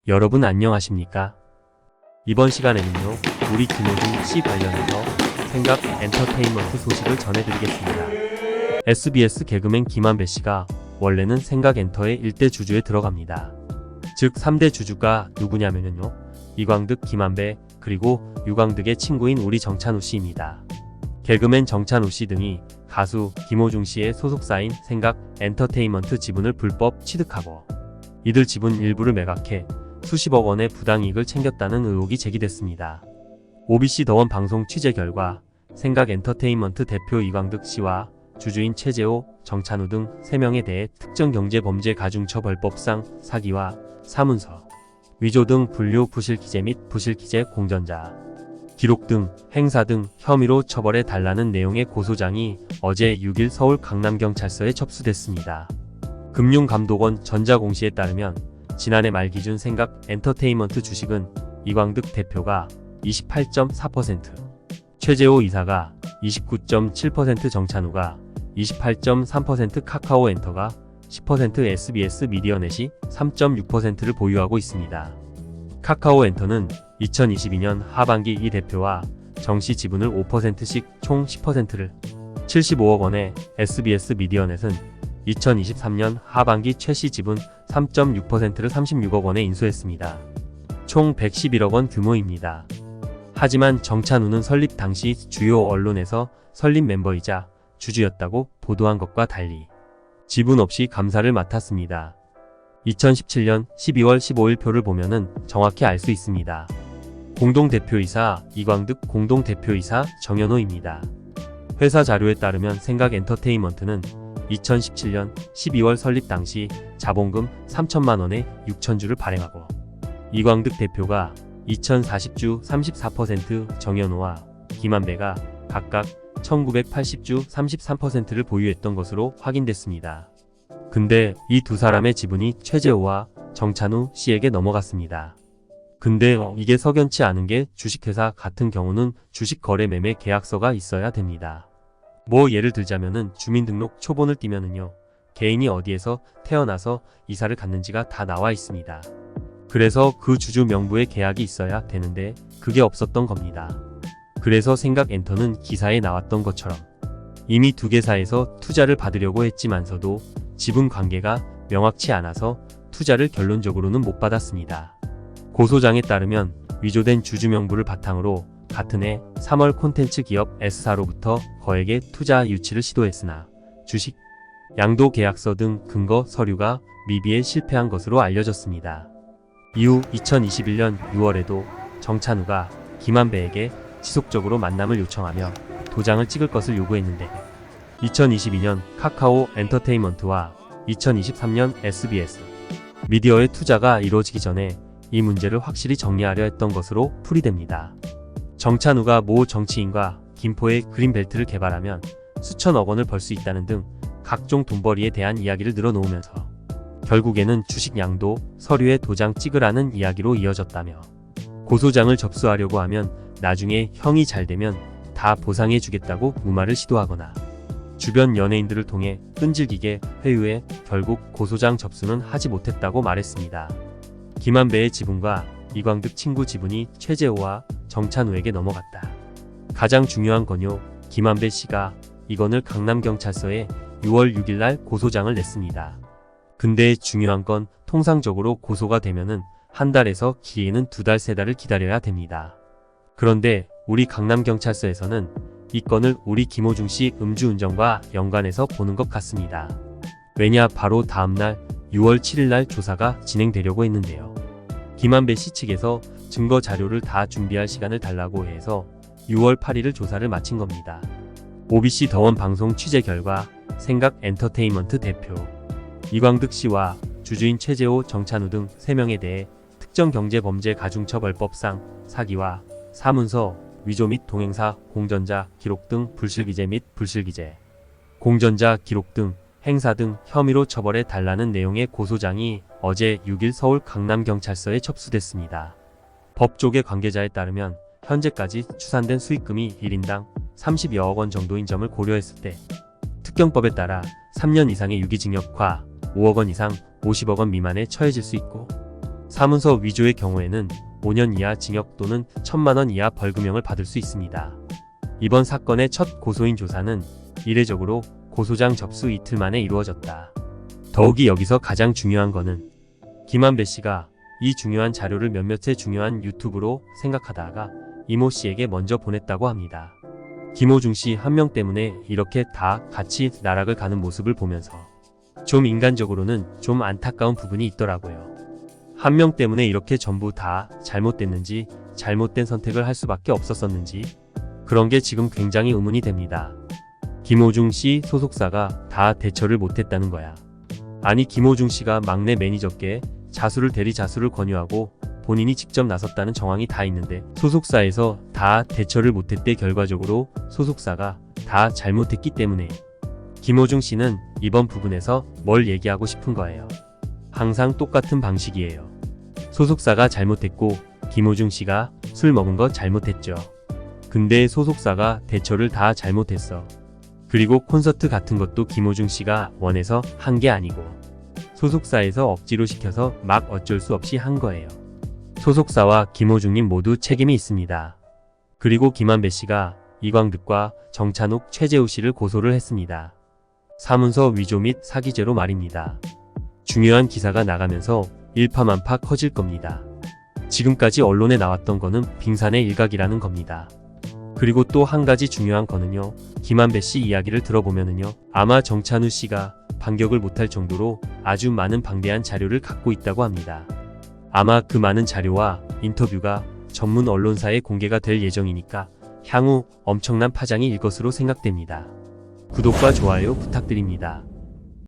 여러분 안녕하십니까? 이번 시간에는요, 우리 김호중 씨 관련해서 생각 엔터테인먼트 소식을 전해드리겠습니다. SBS 개그맨 김한배 씨가 원래는 생각 엔터의 일대 주주에 들어갑니다. 즉 3대 주주가 누구냐면요, 이광득, 김한배, 그리고 유광득의 친구인 우리 정찬우 씨입니다. 개그맨 정찬우 씨 등이 가수 김호중 씨의 소속사인 생각 엔터테인먼트 지분을 불법 취득하고 이들 지분 일부를 매각해 수십억 원의 부당이익을 챙겼다는 의혹이 제기됐습니다. OBC 더원 방송 취재 결과 생각 엔터테인먼트 대표 이광득 씨와 주주인 최재호, 정찬우 등 3명에 대해 특정경제범죄가중처벌법상 사기와 사문서, 위조 등 분류 부실기재 및 부실기재 공전자, 기록 등 행사 등 혐의로 처벌해 달라는 내용의 고소장이 어제 6일 서울 강남경찰서에 접수됐습니다. 금융감독원 전자공시에 따르면 지난해 말 기준 생각 엔터테인먼트 주식은 이광득 대표가 28.4%, 최재호 이사가 29.7%, 정찬우가 28.3%, 카카오엔터가 10%, SBS 미디어넷이 3.6%를 보유하고 있습니다. 카카오엔터는 2022년 하반기 이 대표와 정씨 지분을 5%씩 총 10%를 75억 원에, SBS 미디어넷은 2023년 하반기 최씨 지분 3.6%를 36억 원에 인수했습니다. 총 111억 원 규모입니다. 하지만 정찬우는 설립 당시 주요 언론에서 설립 멤버이자 주주였다고 보도한 것과 달리 지분 없이 감사를 맡았습니다. 2017년 12월 15일 표를 보면은 정확히 알 수 있습니다. 공동대표이사 이광득, 공동대표이사 정연호입니다. 회사 자료에 따르면 생각 엔터테인먼트는 2017년 12월 설립 당시 자본금 3천만 원에 6천주를 발행하고 이광득 대표가 2040주 34%, 정연호와 김한배가 각각 1980주 33%를 보유했던 것으로 확인됐습니다. 근데 이 두 사람의 지분이 최재호와 정찬우 씨에게 넘어갔습니다. 근데 이게 석연치 않은 게 주식회사 같은 경우는 주식거래매매 계약서가 있어야 됩니다. 뭐 예를 들자면은 주민등록 초본을 띄면은요, 개인이 어디에서 태어나서 이사를 갔는지가 다 나와 있습니다. 그래서 그 주주 명부에 계약이 있어야 되는데 그게 없었던 겁니다. 그래서 생각 엔터는 기사에 나왔던 것처럼 이미 두 개사에서 투자를 받으려고 했지만서도 지분 관계가 명확치 않아서 투자를 결론적으로는 못 받았습니다. 고소장에 따르면 위조된 주주 명부를 바탕으로 같은 해 3월 콘텐츠 기업 S사로부터 거액의 투자 유치를 시도했으나 주식, 양도 계약서 등 근거 서류가 미비에 실패한 것으로 알려졌습니다. 이후 2021년 6월에도 정찬우가 김한배에게 지속적으로 만남을 요청하며 도장을 찍을 것을 요구했는데 2022년 카카오 엔터테인먼트와 2023년 SBS 미디어의 투자가 이루어지기 전에 이 문제를 확실히 정리하려 했던 것으로 풀이됩니다. 정찬우가 모 정치인과 김포의 그린벨트를 개발하면 수천억 원을 벌 수 있다는 등 각종 돈벌이에 대한 이야기를 늘어놓으면서 결국에는 주식 양도 서류에 도장 찍으라는 이야기로 이어졌다며 고소장을 접수하려고 하면 나중에 형이 잘 되면 다 보상해주겠다고 무마를 시도하거나 주변 연예인들을 통해 끈질기게 회유해 결국 고소장 접수는 하지 못했다고 말했습니다. 김한배의 지분과 이광득 친구 지분이 최재호와 정찬우에게 넘어갔다. 가장 중요한 건요, 김한배 씨가 이건을 강남경찰서에 6월 6일 날 고소장을 냈습니다. 근데 중요한 건 통상적으로 고소가 되면은 한 달에서 길게는 2달, 3달을 기다려야 됩니다. 그런데 우리 강남경찰서에서는 이 건을 우리 김호중 씨 음주운전과 연관해서 보는 것 같습니다. 왜냐, 바로 다음날 6월 7일 날 조사가 진행되려고 했는데요. 김한배 씨 측에서 증거 자료를 다 준비할 시간을 달라고 해서 6월 8일을 조사를 마친 겁니다. OBC 더원 방송 취재 결과 생각 엔터테인먼트 대표 이광득 씨와 주주인 최재호, 정찬우 등 3명에 대해 특정경제범죄가중처벌법상 사기와 사문서, 위조 및 동행사, 공전자, 기록 등 불실기재 및 불실기재, 공전자, 기록 등 행사 등 혐의로 처벌해 달라는 내용의 고소장이 어제 6일 서울 강남경찰서에 접수됐습니다. 법 쪽의 관계자에 따르면 현재까지 추산된 수익금이 1인당 30여억 원 정도인 점을 고려했을 때 특경법에 따라 3년 이상의 유기징역과 5억 원 이상 50억 원 미만에 처해질 수 있고 사문서 위조의 경우에는 5년 이하 징역 또는 1,000만 원 이하 벌금형을 받을 수 있습니다. 이번 사건의 첫 고소인 조사는 이례적으로 고소장 접수 이틀 만에 이루어졌다. 더욱이 여기서 가장 중요한 거는 김한배 씨가 이 중요한 자료를 몇몇의 중요한 유튜브로 생각하다가 이모 씨에게 먼저 보냈다고 합니다. 김호중 씨 한 명 때문에 이렇게 다 같이 나락을 가는 모습을 보면서 좀 인간적으로는 좀 안타까운 부분이 있더라고요. 한 명 때문에 이렇게 전부 다 잘못됐는지, 잘못된 선택을 할 수밖에 없었었는지, 그런 게 지금 굉장히 의문이 됩니다. 김호중 씨 소속사가 다 대처를 못했다는 거야. 아니, 김호중 씨가 막내 매니저께 자수를 대리 자수를 권유하고 본인이 직접 나섰다는 정황이 다 있는데 소속사에서 다 대처를 못했대. 결과적으로 소속사가 다 잘못했기 때문에 김호중 씨는 이번 부분에서 뭘 얘기하고 싶은 거예요. 항상 똑같은 방식이에요. 소속사가 잘못했고 김호중 씨가 술 먹은 거 잘못했죠. 근데 소속사가 대처를 다 잘못했어. 그리고 콘서트 같은 것도 김호중 씨가 원해서 한 게 아니고 소속사에서 억지로 시켜서 막 어쩔 수 없이 한 거예요. 소속사와 김호중님 모두 책임이 있습니다. 그리고 김한배 씨가 이광득과 정찬욱, 최재우 씨를 고소를 했습니다. 사문서 위조 및 사기죄로 말입니다. 중요한 기사가 나가면서 일파만파 커질 겁니다. 지금까지 언론에 나왔던 거는 빙산의 일각이라는 겁니다. 그리고 또 한 가지 중요한 거는요. 김한배 씨 이야기를 들어보면은요. 아마 정찬우 씨가 반격을 못할 정도로 아주 많은 방대한 자료를 갖고 있다고 합니다. 아마 그 많은 자료와 인터뷰가 전문 언론사에 공개가 될 예정이니까 향후 엄청난 파장이 일 것으로 생각됩니다. 구독과 좋아요 부탁드립니다.